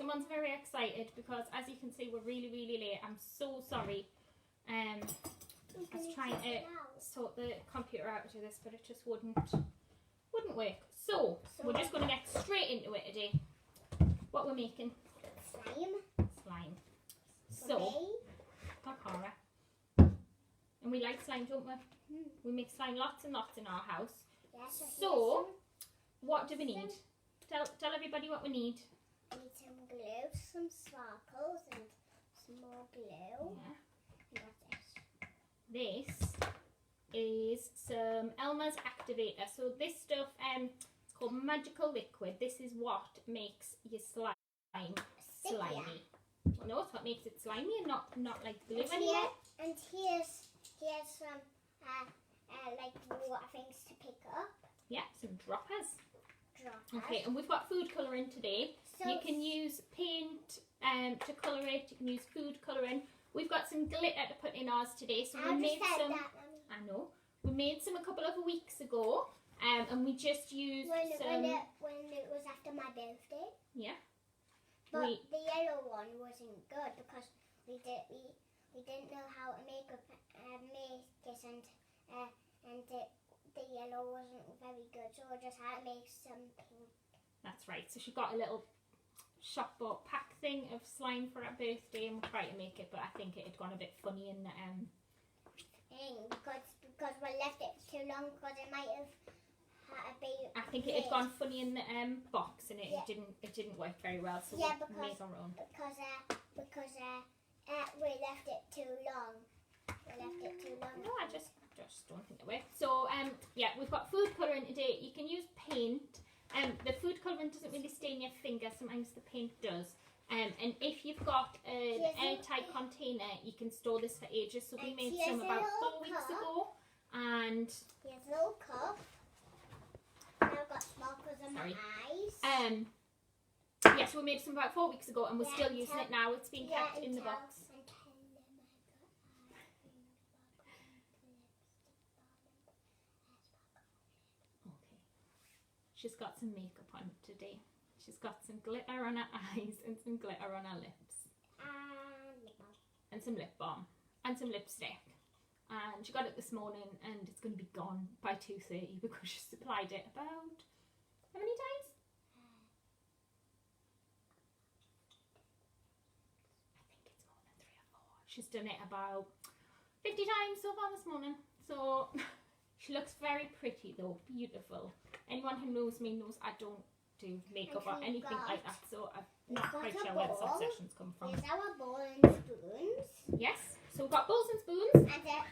Someone's very excited because, as you can see, we're really, really late. I'm so sorry. I was trying to sort the computer out to do this, but it just wouldn't work. So we're just going to get straight into it today. What we're making? Slime. So, Takara. And we like slime, don't we? We make slime lots and lots in our house. Yes, so, what do we need? Tell everybody what we need. We need some glue, some sparkles, and some more glue. Yeah. This is some Elmers Activator. So this stuff, it's called magical liquid. This is what makes your slime slimy. Well, no, it's what makes it slimy and not like glue anymore. And here's some like water things to pick up. Yeah, some droppers. Okay, and we've got food colouring today. So you can use paint to colour it. You can use food colouring. We've got some glitter to put in ours today. So we made some. I know. We made some a couple of weeks ago, and we just used when it was after my birthday. Yeah. But the yellow one wasn't good because we didn't know how to make it, and the yellow wasn't very good, so I just had to make some pink. That's right. So she got a little shop bought pack thing of slime for her birthday, and we'll try to make it, but I think it had gone a bit funny in the because we left it too long, because it might have had to be. I think it had gone funny in the box, and it didn't work very well. So we made our own. Because we left it too long. No, I just don't think it worked. So yeah, we've got food colouring today. You can use paint. The food colouring doesn't really stain your finger. Sometimes the paint does. And if you've got an airtight container, you can store this for ages. So we made some about 4 weeks ago. And here's a little cup. Now I've got sparkles in my eyes. Yeah, so we made some about 4 weeks ago, and we're still using it now. It's been kept in the box. She's got some makeup on today. She's got some glitter on her eyes and some glitter on her lips. And some lip balm. And some lipstick. And she got it this morning, and it's going to be gone by 2:30 because she supplied it about... how many times? I think it's more than 3 or 4. She's done it about 50 times so far this morning. So... she looks very pretty though, beautiful. Anyone who knows me knows I don't do makeup or anything like that, so I'm not quite sure where this obsession's come from. Here's our bowl and spoons. Yes, so we've got bowls and spoons.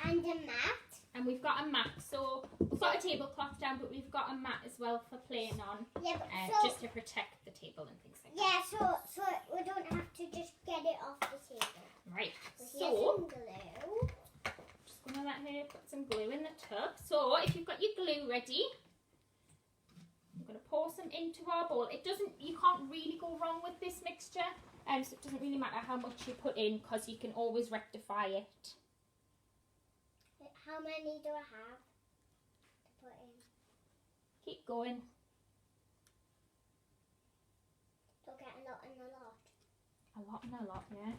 And a mat. And we've got a mat, so we've got a tablecloth down, but we've got a mat as well for playing on, just to protect the table and things like that. Yeah, so we don't have to just get it off the table. Right, so glue. I'm going to let her put some glue in the tub. So if you've got your glue ready, I'm going to pour some into our bowl. You can't really go wrong with this mixture, so it doesn't really matter how much you put in, because you can always rectify it. How many do I have to put in? Keep going. So get a lot and a lot. A lot and a lot, yeah.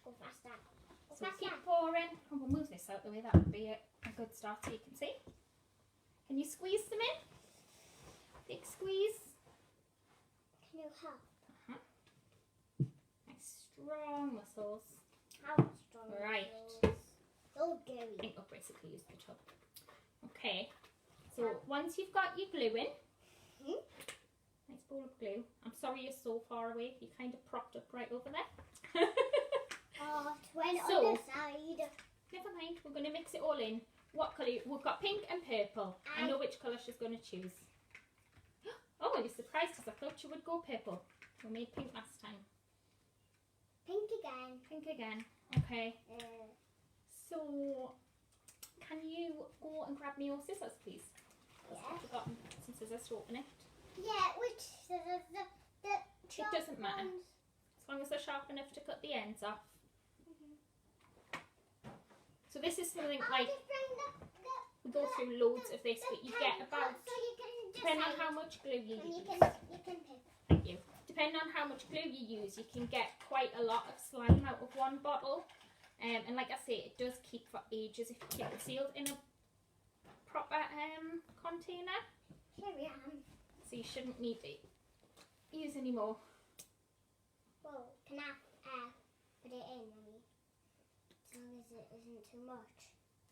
Go faster. So keep pouring. And we'll move this out the way. That would be a good start, so you can see. Can you squeeze them in? Big squeeze. Can you help? Nice strong muscles. How strong? Right. So gooey. I think I'll basically use the tub. Okay. So once you've got your glue in, nice bowl of glue. I'm sorry you're so far away. You're kind of propped up right over there. Oh, it went on the side. Never mind, we're going to mix it all in. What colour? We've got pink and purple. I know which colour she's going to choose. Oh, I was surprised because I thought she would go purple. We made pink last time. Pink again. Pink again. Okay. So, can you go and grab me your scissors, please? Yeah. I've forgotten some scissors to open it. Yeah, which scissors? It doesn't matter. As long as they're sharp enough to cut the ends off. So this is something like, we go through loads of this, but you get about... So you can depending on how much glue you use. You can pick. Thank you. Depending on how much glue you use, you can get quite a lot of slime out of one bottle. And like I say, it does keep for ages if you keep it sealed in a proper container. Here we are. So you shouldn't need to use any more. Well, can I put it in, Mummy? As long as it isn't too much.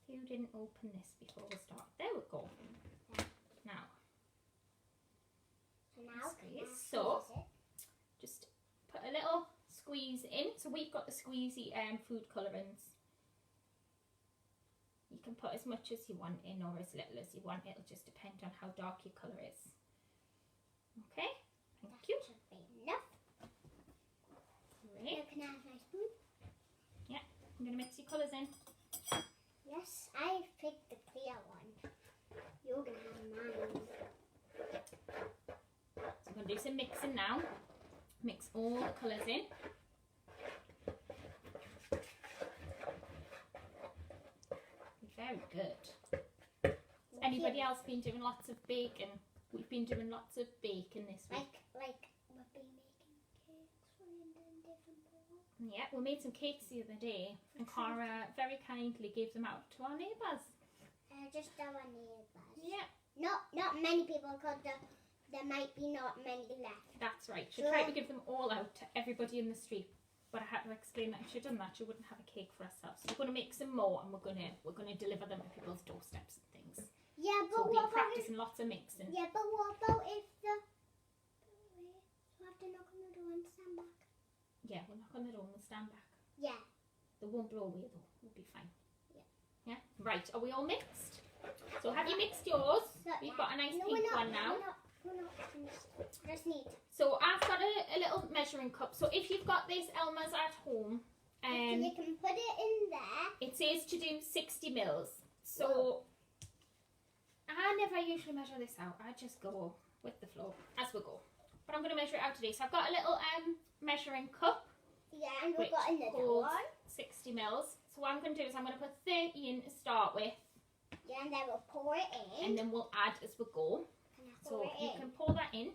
You didn't open this before we start. There we go. Yeah. Now. So now, So, just put a little squeeze in. So we've got the squeezy food colourings. You can put as much as you want in or as little as you want. It'll just depend on how dark your colour is. Okay, thank you. Should be enough. Great. Now can I have my spoon? Yeah, I'm going to mix your colours in. Yes, I picked the clear one. You're going to have mine. So I'm going to do some mixing now. Mix all the colours in. Very good. Has anybody else been doing lots of baking? We've been doing lots of baking this week. Like we've been making cakes for in different bowls. Yeah, we made some cakes the other day and Cara very kindly gave them out to our neighbours. Just our neighbours. Yeah. Not many people because there might be not many left. That's right. She tried to give them all out to everybody in the street. But I had to explain that if she'd done that, she wouldn't have a cake for herself. So we're going to make some more, and we're going to deliver them to people's doorsteps and things. Yeah, So but we'll be what about practicing lots of mixing. Yeah, but what about if the? We have to knock on the door and stand back. Yeah, we'll knock on the door and we'll stand back. Yeah. They won't blow away though. We'll be fine. Yeah. Yeah. Right. Are we all mixed? So have you mixed yours? We've got a nice pink one now. We're not finished. Just need. So I've got a little measuring cup. So if you've got this Elmers at home, you can put it in there. it says to do 60 mils. So I never usually measure this out. I just go with the flow as we go. But I'm going to measure it out today. So I've got a little measuring cup. Yeah, and we've which got another holds one. 60 mils. So what I'm going to do is I'm going to put 30 in to start with. Yeah, and then we'll pour it in. And then we'll add as we go. So you can pour that in.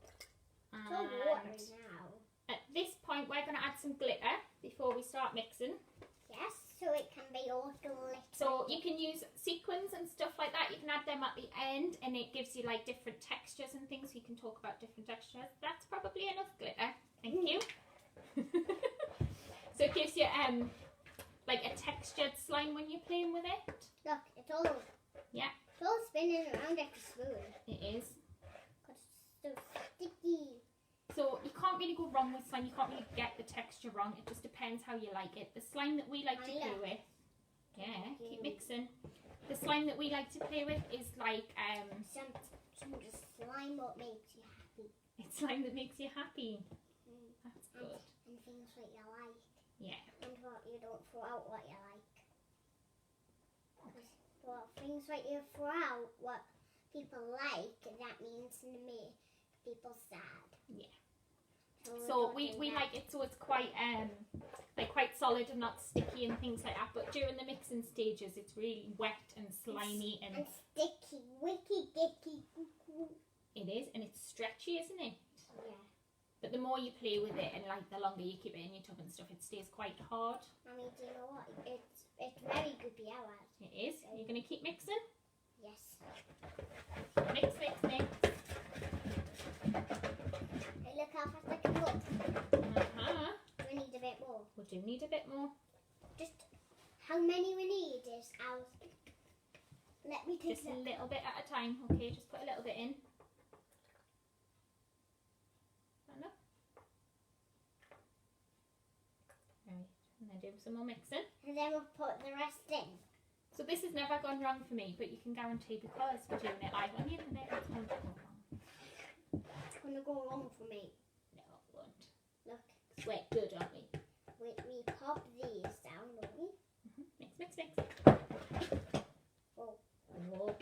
It's all water now. At this point, we're going to add some glitter before we start mixing. Yes, so it can be all glittery. So you can use sequins and stuff like that. You can add them at the end, and it gives you like different textures and things. You can talk about different textures. That's probably enough glitter. Thank you. So it gives you like a textured slime when you're playing with it. Look, it's all. Yeah. It's all spinning around like a spoon. It is. Because it's so sticky. So you can't really go wrong with slime. You can't really get the texture wrong. It just depends how you like it. The slime that we like to play with, yeah, keep mixing. The slime that we like to play with is like some slime what makes you happy. it's slime that makes you happy. That's good. And things that you like. Yeah. And what you don't throw out what you like. Well, things that you throw out what people like, that means to make people sad. Yeah. So we like it so it's quite like quite solid and not sticky and things like that. But during the mixing stages, it's really wet and slimy and sticky, wicky, dicky. It is, and it's stretchy, isn't it? Yeah. But the more you play with it and like the longer you keep it in your tub and stuff, it stays quite hard. I mean, do you know what? It's very good hours. It is. You're going to keep mixing? Yes. Mix, mix, mix. Hey, look how fast I can go. Uh-huh. We need a bit more. We do need a bit more. Just how many we need is out. Let me take just a little bit at a time. Okay, just put a little bit in. Enough? Right, and then do some more mixing. And then we'll put the rest in. So this has never gone wrong for me, but you can guarantee because we're doing it live on the internet, it's going to go wrong. It's going to go wrong for me. No, it won't. Look. We're good, aren't we? We pop these down, don't we? Mix, mix, mix. Oh. Whoa.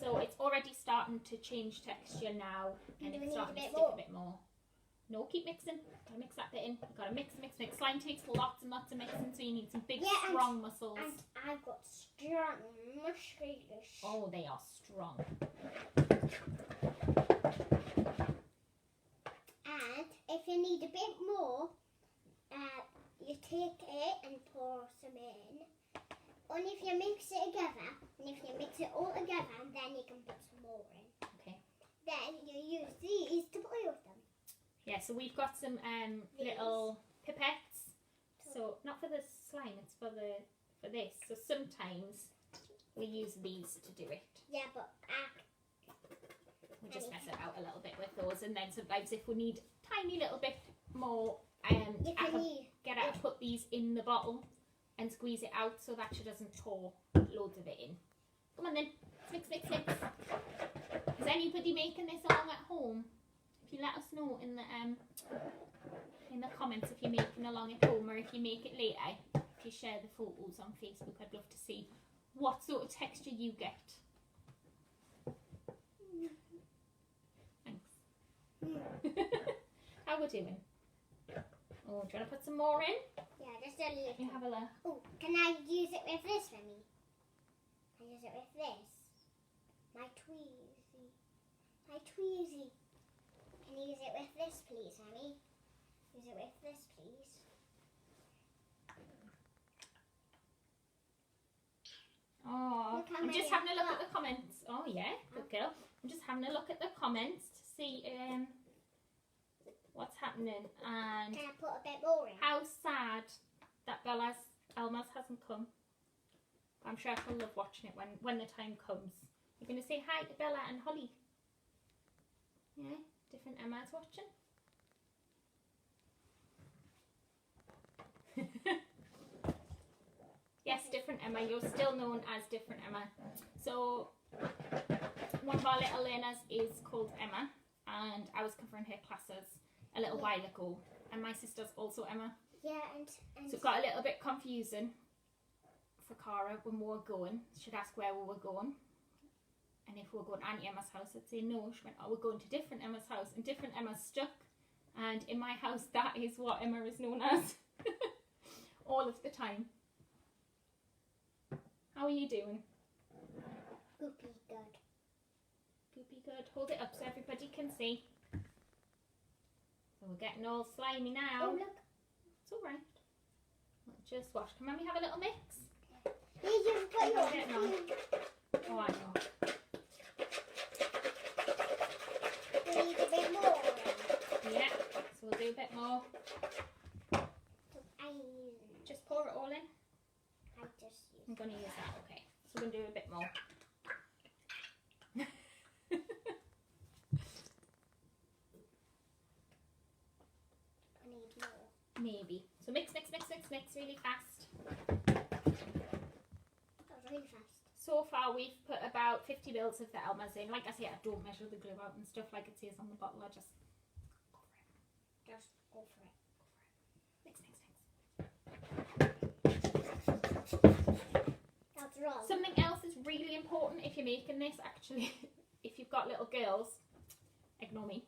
So it's already starting to change texture now, and it's starting to stick a bit more. No, keep mixing. Gotta mix that bit in. You gotta mix, mix, mix. Slime takes lots and lots of mixing, so you need some big, strong muscles. And I've got strong muscles. Oh, they are strong. And if you need a bit more, you take it and pour some in. Only if you mix it together, and if you mix it all together, and then you can put some more in. Okay. Then you use these to boil them. Yeah, so we've got some little pipettes. So not for the slime, it's for this. So sometimes we use these to do it. Yeah, but We just mess it out a little bit with those, and then sometimes if we need a tiny little bit more, I can get out, put these in the bottle and squeeze it out so that she doesn't pour loads of it in. Come on then, mix, mix, mix. Is anybody making this along at home? If you let us know in the comments if you're making along at home, or if you make it later, if you share the photos on Facebook, I'd love to see what sort of texture you get. Thanks. How we're doing? Oh, do you want to put some more in? yeah, just a little. You have a look. Oh, can I use it with this for me? Can I use it with this? My tweezy. My tweezy. Can you use it with this, please, Emmy? Use it with this, please. Oh, I'm just having a look at the comments. Oh yeah, good girl. I'm just having a look at the comments to see what's happening and Can I put a bit more in? how sad that Elmers hasn't come. I'm sure she'll love watching it when the time comes. You're going to say hi to Bella and Holly. Yeah, different Emma's watching. Yes, different Emma. You're still known as different Emma. So one of our little learners is called Emma, and I was covering her classes a little while ago, and my sister's also Emma. Yeah, and So it got a little bit confusing for Cara when we were going. She'd ask where we were going, and if we were going to Auntie Emma's house, I'd say no. She went, oh, we're going to different Emma's house, and different Emma's stuck. And in my house, that is what Emma is known as all of the time. How are you doing? goopy good. Goopy good. Hold it up so everybody can see. So we're getting all slimy now. Oh, look. It's all right. Let's just wash. Can Mummy have a little mix? Here, you've got How are your you getting on? Oh, I know. We need a bit more in. Yeah. So we'll do a bit more. I Just pour it all in. just I'm going to use that. Okay. So we're going to do a bit more. I need more. Maybe. So mix, mix, mix, mix, mix really fast. That was really fast. So far we've put about 50 mils of the Elmers in. Like I say, I don't measure the glue out and stuff like it says on the bottle. I just go for it. Just go for it. Mix, mix, mix. That's wrong. Something else is really important if you're making this, actually, if you've got little girls, ignore me,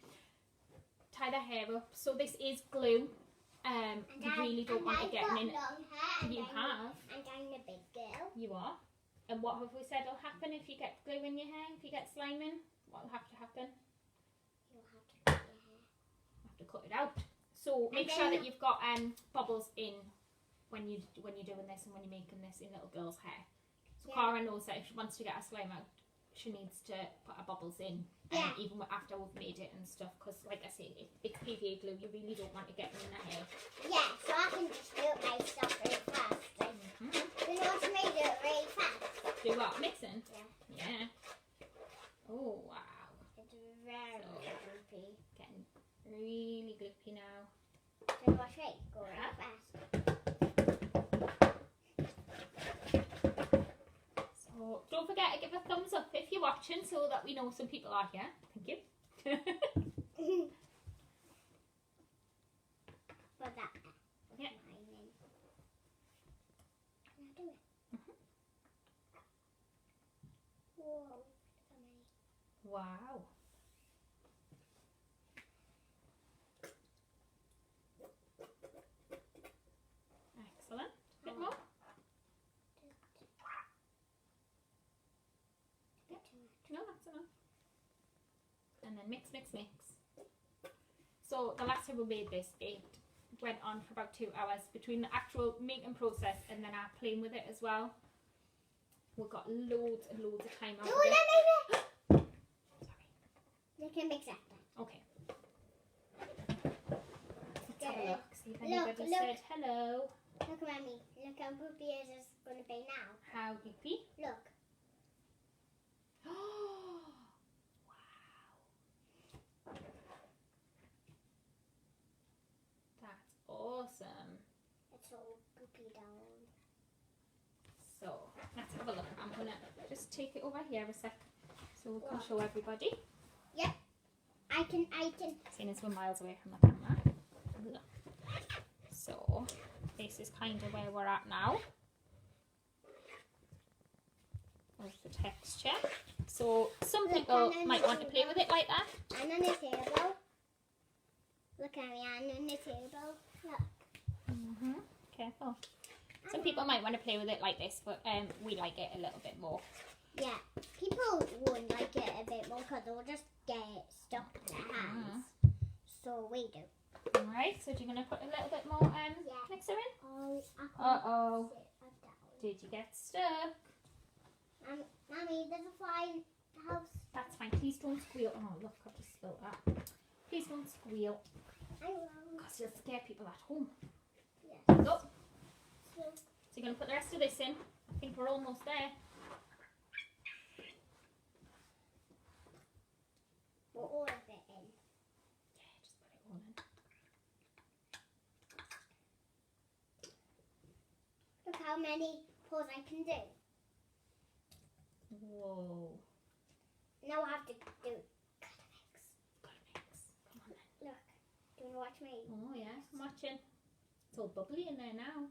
tie their hair up. So this is glue. You really don't want it getting in. You have. And I'm a big girl. You are. And what have we said will happen if you get glue in your hair, if you get slime in? What will have to happen? You'll have to cut your hair. Have to cut it out. So make sure that you've got bubbles in when you're doing this and when you're making this in little girls' hair. So Cara knows that if she wants to get her slime out, she needs to put her bubbles in, even after we've made it and stuff. Because, like I say, it's PVA glue. You really don't want it getting in the hair. Yeah, so I can just do it myself really fast. Like, you know what made it really fast? Do what? Mixing? Yeah. Yeah. Oh, wow. It's very gloopy. Getting really gloopy now. So watch it. Go really fast. So don't forget to give a thumbs up if you're watching so that we know some people are here. Thank you. Put that. Yeah. Can I do it? Whoa. So many. Wow. mix, mix, mix. So the last time we made this, it went on for about 2 hours between the actual making process and then our playing with it as well. We got loads and loads of time out of it. Sorry. You can mix that. Okay. Let's have a look. See if anybody said hello. Look, Mummy. Look how goopy it is going to be now. How goopy? Look. Oh, wow. That's awesome. It's all goopy down. So, let's have a look. I'm going to just take it over here a sec so we can show everybody. Yep. I can. Seeing as we're miles away from the camera. Look. So, this is kind of where we're at now. There's the texture. So, some people might want to play with it like that. And on the table. Look at me, and on the table. Look. Careful. Some people might want to play with it like this, but we like it a little bit more. Yeah, people wouldn't like it a bit more because they'll just get it stuck in their hands. So we do. Alright, so you're going to put a little bit more mixer in? Oh, Uh-oh. Did you get stuck? Mommy, there's a fly in the house. That's fine. Please don't squeal. Oh, look, I've just spilled that. Please don't squeal. I will. Because you'll scare people at home. Yeah. Go. So you're going to put the rest of this in. I think we're almost there. We're all of it in. Yeah, just put it all in. Look how many pours I can do. Whoa. Now I have to do gotta mix. Gotta mix. Come on then. Look. Do you want to watch me? Oh yeah, I'm watching. It's all bubbly in there now.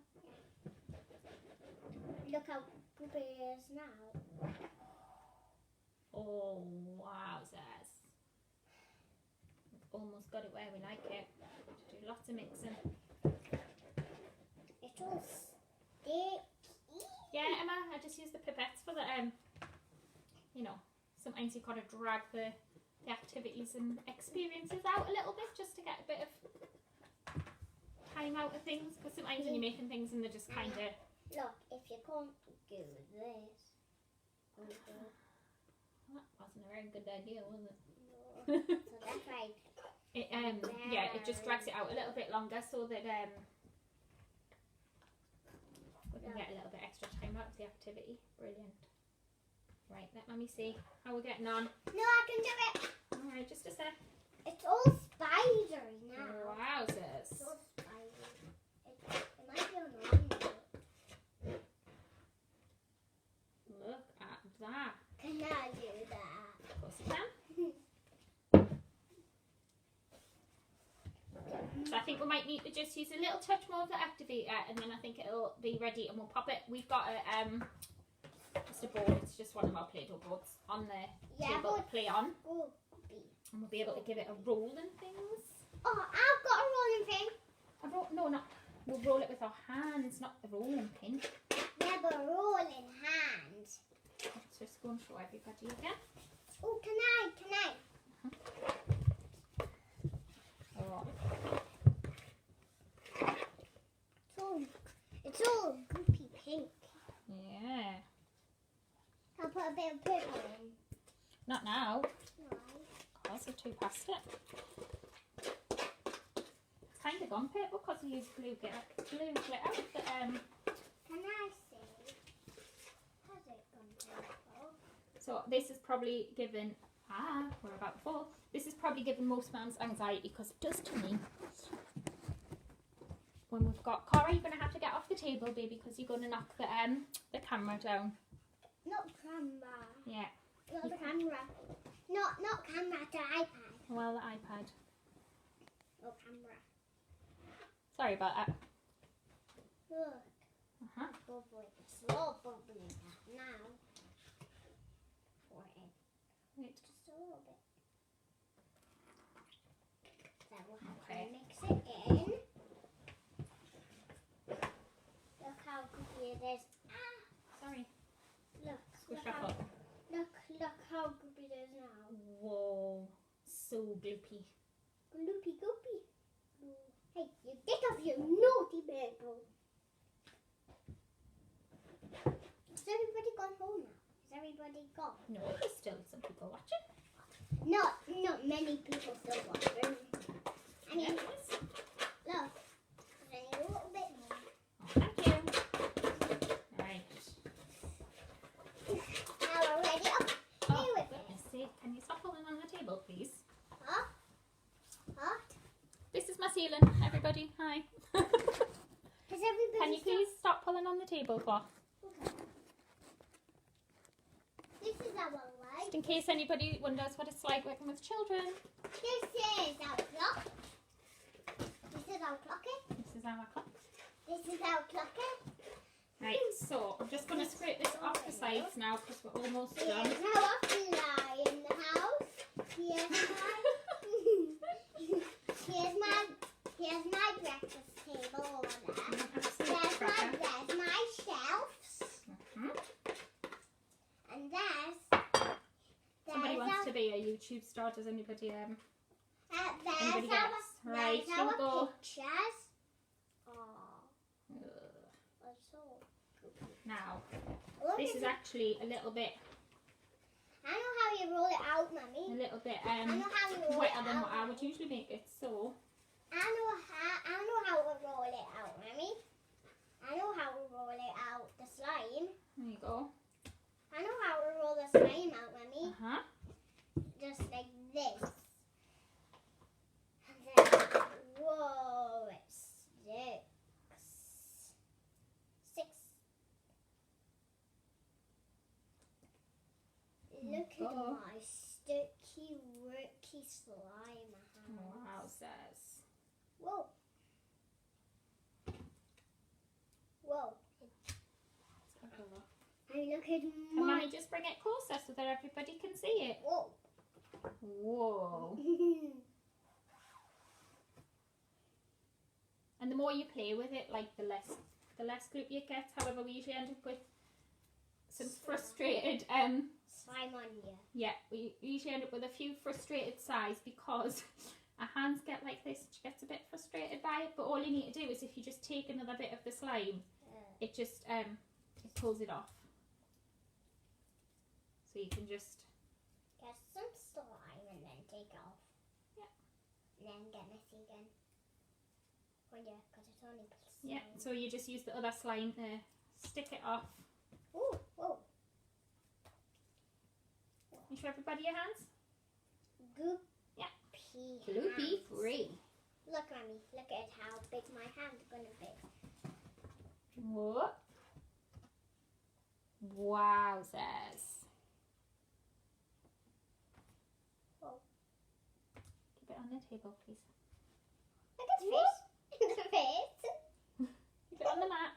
Look how goopy it is now. Oh, wowzers. We've almost got it where we like it. Do lots of mixing. It's all sticky. Yeah, Emma, I just use the pipettes for the, you know, sometimes you've got to drag the activities and experiences out a little bit just to get a bit of time out of things. Because sometimes when you're making things and they're just kind of... Look, if you can't do this. That wasn't a very good idea, was it? No. So that's right. Yeah, it just drags it out a little bit longer so that we can get a little bit extra time out of the activity. Brilliant. Right, let Mummy see how we're getting on. No, I can do it. Alright, just a sec. It's all spidery now. Wowzers. It's all spidery. It might be on the window. Look at that. Can I do that? Of course you can. So I think we might need to just use a little touch more of the activator and then I think it'll be ready and we'll pop it. We've got a just a board, it's just one of our Play-Doh boards on the table to play on. And we'll be able to give it a roll and things. Oh, I've got a rolling pin. We'll roll it with our hands, not the rolling pin. Yeah, but a rolling hand. Let's just go and show everybody again. Oh, can I? Oh. It's all goopy pink. Yeah. I'll put a bit of purple in. Not now. No. Because we're too past it. It's kind of gone purple because we used blue glitter. But, Can I see? Has it gone purple? so this is probably given, we're about to fall. This is probably given most mums anxiety because it does to me. When we've got Cora, you're going to have to get off the table, baby, because you're going to knock the camera down. Not camera. Yeah. Not the camera. Not camera, the iPad. Well, the iPad. No camera. Sorry about that. Look. Bubbly. Slow bubbling now. For it. Wait. Just a little bit. So we'll have Okay. to mix it in. Look how goopy it is. Sorry. Look. Squish Look that how, up. look how goopy it is now. Whoa. so gloopy. Gloopy goopy. Hey, you get off your naughty bird. Has everybody gone home now? Is everybody gone? No, there's still some people watching. Not many people still watching. I mean, look, there's only a little bit more. Oh, thank you. Right. Now we're ready. Oh, Oh, here with goodness sake. Can you stop pulling on the table, please? Huh? What? This is my ceiling, everybody. Hi. Has everybody Can you please stop pulling on the tablecloth? Okay. This is our light. Just in case anybody wonders what it's like working with children. This is our clock. This is our clocket. This is our clock. This is our clocket. Right, so I'm just going to scrape this off the sides now because we're almost Here's done. how often lie in the house. Here's my breakfast table over there. There's my shelves. And Somebody there's wants to be a YouTube star. Does anybody there's anybody guess? Right, there's you our go. pictures. Oh, that's so good. Now, Look this at is it. actually a little bit I know how you roll it out, Mummy. a little bit I know how you roll wetter it than out. what I would usually make it. So I know how to roll it out, Mummy. I know how to roll it out, the slime. there you go. I know how to roll the slime out, Mummy. Just like this. And then, whoa, it sticks. 6. Look at my sticky, worky slime. Wow, says. Whoa. Whoa. And look at Can my... Mummy just bring it closer so that everybody can see it? Whoa. Whoa. And the more you play with it, like the less gloopy it gets. However, we usually end up with some frustrated Slime on you. yeah, we usually end up with a few frustrated sighs because our hands get like this. She gets a bit frustrated by it, but all you need to do is if you just take another bit of the slime, it just it pulls it off. So you can just Get some slime and then take it off. Yeah. And then get messy again. Oh yeah, because it's only slime. yeah. So you just use the other slime to stick it off. Ooh, whoa. You show everybody your hands. Goopy. Yeah. Hands. Gloopy free. Look, Mummy. Look at how big my hands are gonna be. What? Wowzers. Whoa. Keep it on the table, please. Look at the face. Look at the face. Keep it on the mat.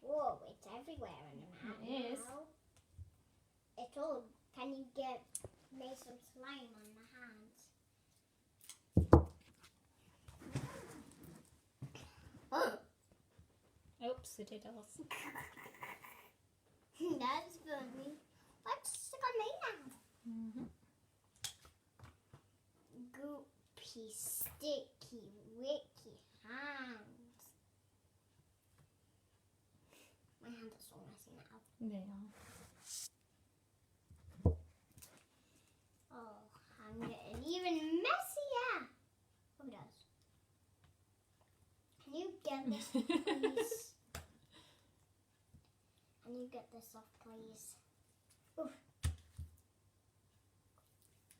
Whoa, it's everywhere on the mat. It is. now. It's all. Can you make some slime on the hands? Oops, it did also. That's funny. Let's stick on me now. Goopy, sticky, wicky hands. My hands are so messy now. They are. Oh, I'm getting even messier. Who does? Can you get this, please? Can you get this off, please? Oof.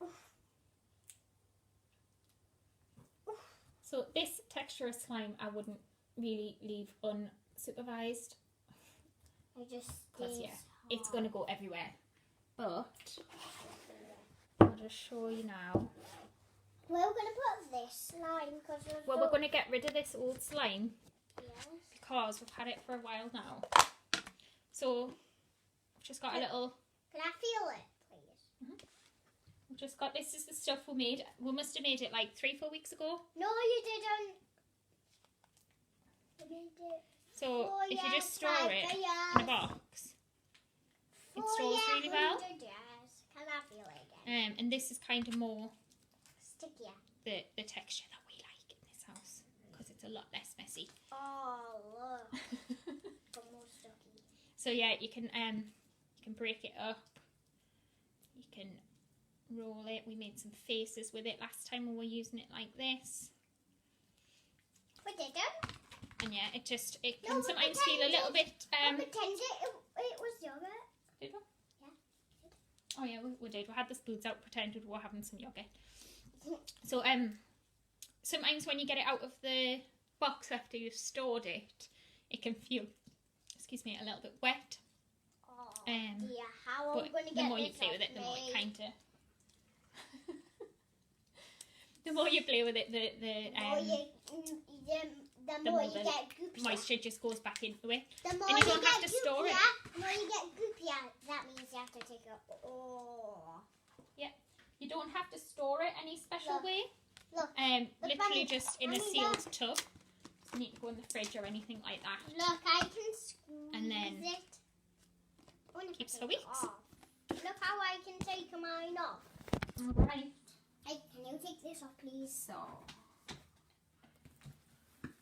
Oof. Oof. So this texture of slime I wouldn't really leave unsupervised It just because stays it's hard. going to go everywhere. But I'll just show you now. We're going to put this slime because Well, we're going to get rid of this old slime Yes. because we've had it for a while now. So I've just got a little. Can I feel it, please? We've just got this is the stuff we made. We must have made it like 3-4 weeks ago. No, you didn't. You made it. So if you just store it in a Yes. box, it stores really well. Yes. Can I feel it again? And this is kind of more stickier? The texture that we like in this house, because it's a lot less messy. Oh, look. Got more sticky. So yeah, you can break it up. You can roll it. We made some faces with it last time when we were using it like this. We didn't. And yeah, it can sometimes feel a little bit. I pretended it was yogurt. Did we? Yeah. Oh yeah, we did. We had the spoons out, pretended we were having some yogurt. So sometimes when you get it out of the box after you've stored it, it can feel, excuse me, a little bit wet. Oh dear, how am I But going to the get more you this play off with it, the more it me? kind of. The more you play with it, the more you get goopier. moisture just goes back into it. The more And you don't have to store it. The more you get goopier, that means you have to take it. Oh. Yeah, you don't have to store it any special Look. way. Look. Literally Mummy, just in a Mummy, sealed look. tub. You need to go in the fridge or anything like that. Look, I can squeeze And then it. I wonder if I keeps take for it weeks. off. Look how I can take mine off. Alright. Hey, can you take this off, please? So,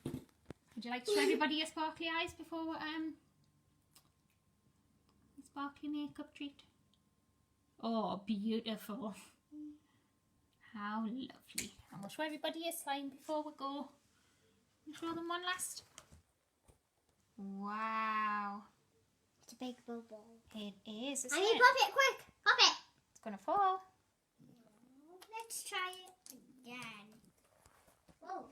would you like to show everybody your sparkly eyes before the sparkly makeup treat? Oh, beautiful. How lovely. And we'll show everybody your slime before we go. We'll show them one last. Wow. It's a big bubble. It is, isn't I need it? pop it, quick! Pop it! It's going to fall. Let's try it again. Whoa.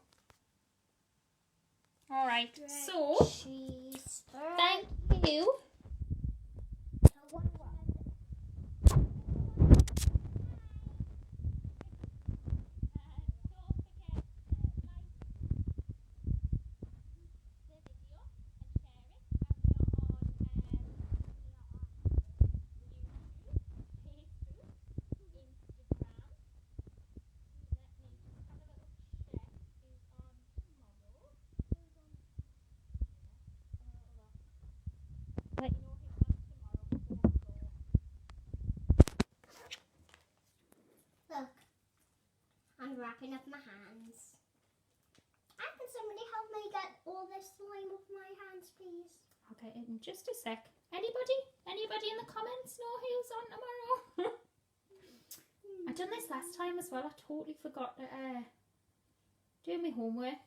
Alright, so, Cheese. thank you. Look, I'm wrapping up my hands. And can somebody help me get all this slime off my hands, please? Okay, in just a sec. Anybody? Anybody in the comments know who's on tomorrow? I done this last time as well. I totally forgot to do my homework.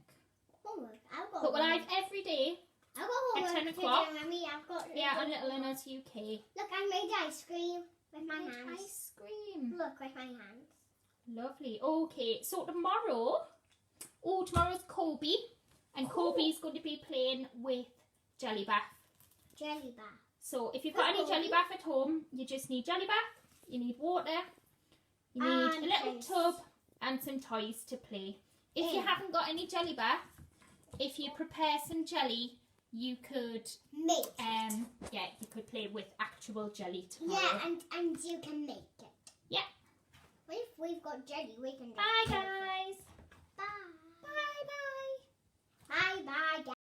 Homework. I've got But we're homework. live every day. I've got homework. 10 to do, o'clock. Mummy. I've got Yeah, on Little Learners UK. Look, I made ice cream with my hands. Ice cream. Look, with my hands. Lovely. Okay, so tomorrow's Kobe. And Kobe's going to be playing with jelly bath. Jelly bath. So if you've got any jelly bath at home, you just need jelly bath, you need water, you need And a little toys. tub and some toys to play. If you Yeah. haven't got any jelly bath, if you prepare some jelly, you could Make you could play with actual jelly tomorrow. Yeah, and you can make it. Yeah. If we've got jelly, we can. Bye guys. Bye. Bye bye. Bye bye.